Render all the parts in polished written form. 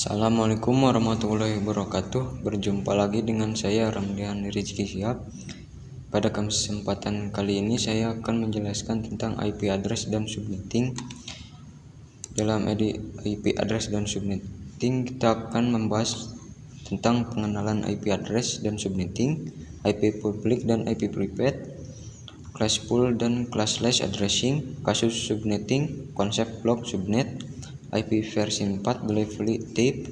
Assalamualaikum warahmatullahi wabarakatuh. Berjumpa lagi dengan saya Ramdian Rizky Syihab. Pada kesempatan kali ini saya akan menjelaskan tentang IP address dan subnetting. Dalam IP address dan subnetting kita akan membahas tentang pengenalan IP address dan subnetting, IP public dan IP private, classful dan classless addressing, kasus subnetting, konsep blok subnet, IP versi 4 delivery type,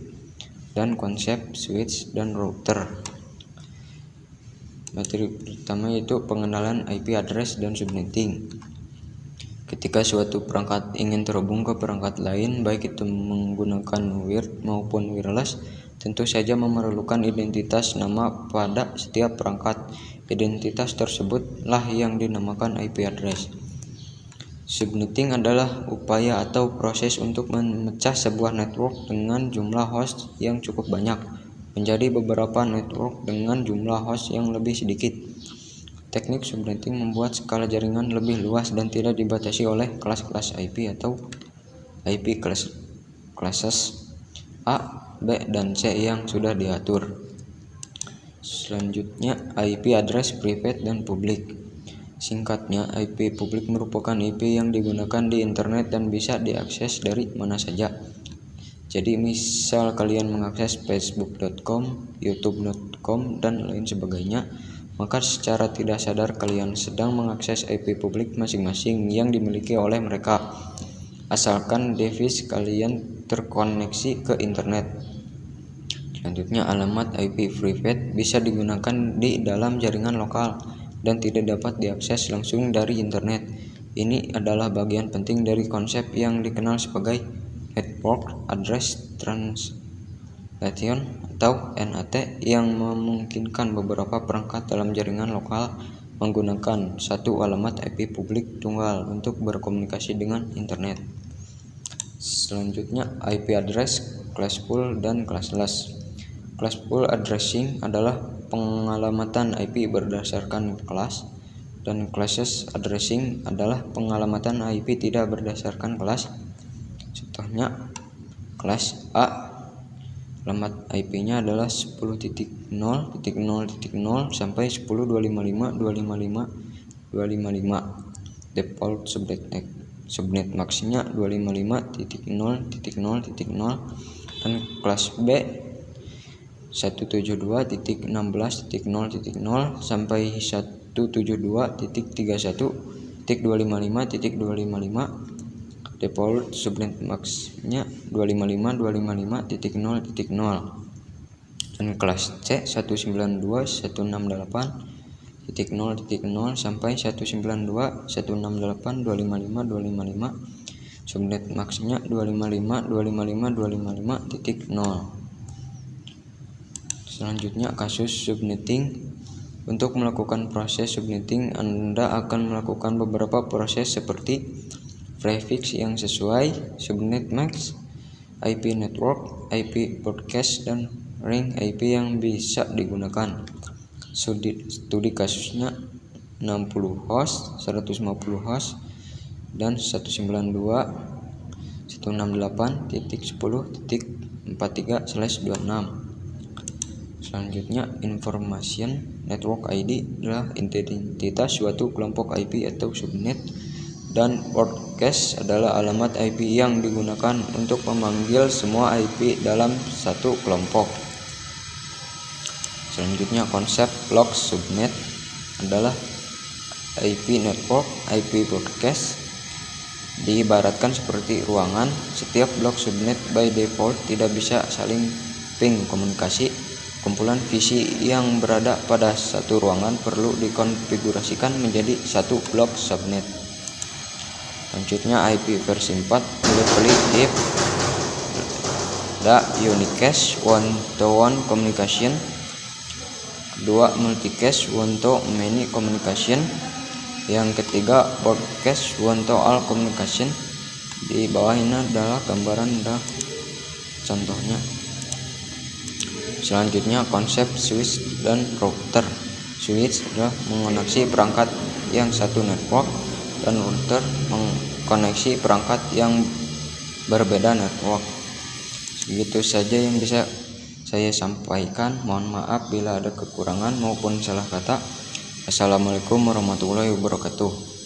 dan konsep switch dan router. Materi pertama yaitu pengenalan IP address dan subnetting. Ketika suatu perangkat ingin terhubung ke perangkat lain, baik itu menggunakan wired maupun wireless, tentu saja memerlukan identitas nama pada setiap perangkat. Identitas tersebutlah yang dinamakan IP address. Subnetting adalah upaya atau proses untuk memecah sebuah network dengan jumlah host yang cukup banyak menjadi beberapa network dengan jumlah host yang lebih sedikit. Teknik subnetting membuat skala jaringan lebih luas dan tidak dibatasi oleh kelas-kelas IP atau IP classes A, B, dan C yang sudah diatur. Selanjutnya, IP address private dan public. Singkatnya, IP publik merupakan IP yang digunakan di internet dan bisa diakses dari mana saja. Jadi misal kalian mengakses facebook.com, youtube.com, dan lain sebagainya, maka secara tidak sadar kalian sedang mengakses IP publik masing-masing yang dimiliki oleh mereka, asalkan device kalian terkoneksi ke internet. Selanjutnya, alamat IP private bisa digunakan di dalam jaringan lokal dan tidak dapat diakses langsung dari internet. Ini adalah bagian penting dari konsep yang dikenal sebagai Network Address Translation atau NAT, yang memungkinkan beberapa perangkat dalam jaringan lokal menggunakan satu alamat IP publik tunggal untuk berkomunikasi dengan internet. Selanjutnya, IP address classful dan classless. Classful addressing adalah pengalamatan IP berdasarkan kelas, dan classless addressing adalah pengalamatan IP tidak berdasarkan kelas. Contohnya, kelas A, alamat IP-nya adalah 10.0.0.0 sampai 10.255.255.255. Default subnet max-nya 255.0.0.0, dan kelas B 172.16.0.0 sampai 172.31.255.255. Default subnet max-nya 255.255.0.0, dan kelas C 192.168.0.0 sampai 192.168.255.255. Subnet max-nya 255.255.255.0. Selanjutnya, kasus subnetting. Untuk melakukan proses subnetting, Anda akan melakukan beberapa proses seperti prefix yang sesuai, subnet max, IP network, IP broadcast, dan ring IP yang bisa digunakan. Studi kasusnya 60 host, 150 host, dan 192.168.10.43/26. Selanjutnya, information network ID adalah identitas suatu kelompok IP atau subnet, dan broadcast adalah alamat IP yang digunakan untuk memanggil semua IP dalam satu kelompok. Selanjutnya, konsep blok subnet adalah IP network, IP broadcast. Diibaratkan seperti ruangan, setiap blok subnet by default tidak bisa saling ping komunikasi. Kumpulan visi yang berada pada satu ruangan perlu dikonfigurasikan menjadi satu blok subnet. Selanjutnya, IP versi 4 delivery type. Unicast one-to-one communication. 2. Multicast one-to-many communication. Yang ketiga, broadcast one-to-all communication. Di bawah ini adalah gambaran contohnya. Selanjutnya, konsep switch dan router. Switch adalah mengoneksi perangkat yang satu network, dan router mengkoneksi perangkat yang berbeda network. Segitu saja yang bisa saya sampaikan. Mohon maaf bila ada kekurangan maupun salah kata. Assalamualaikum warahmatullahi wabarakatuh.